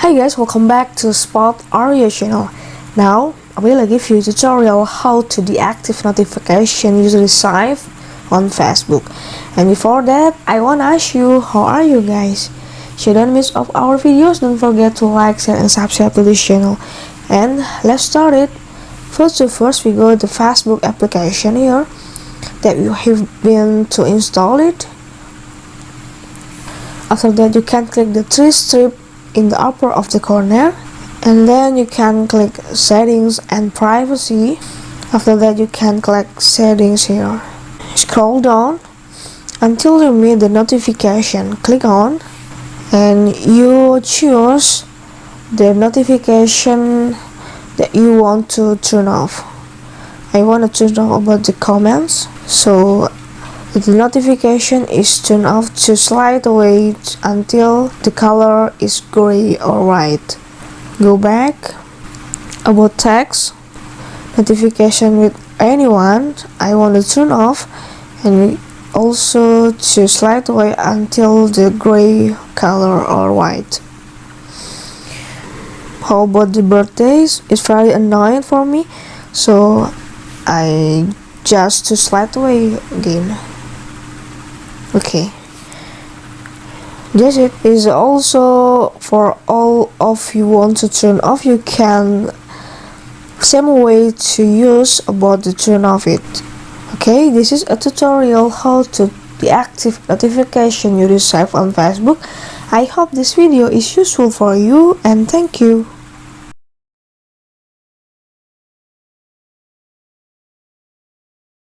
Hi guys, welcome back to Spot Arya channel. Now I will give you a tutorial how to deactivate notification you receive on Facebook. And before that, I wanna ask you, how are you guys? So don't miss off our videos. Don't forget to like, share, and subscribe to this channel. And let's start it. First we go to Facebook application here that you have been to install it. After that, you can click the three strip in the upper of the corner, and then you can click settings and privacy. After that, you can click settings here. Scroll down until you meet the notification. Click on and you choose the notification that you want to turn off. I want to turn off about the comments, so the notification is turned off. To slide away until the color is gray or white. Go back. About text notification with anyone, I want to turn off, and also to slide away until the gray color or white. How about the birthdays? It's very annoying for me, so I just to slide away again. Okay, that's it. Is also for all of you want to turn off, you can same way to use about the turn off it. Okay, this is a tutorial how to deactivate notification you receive on Facebook. I hope this video is useful for you, and thank you.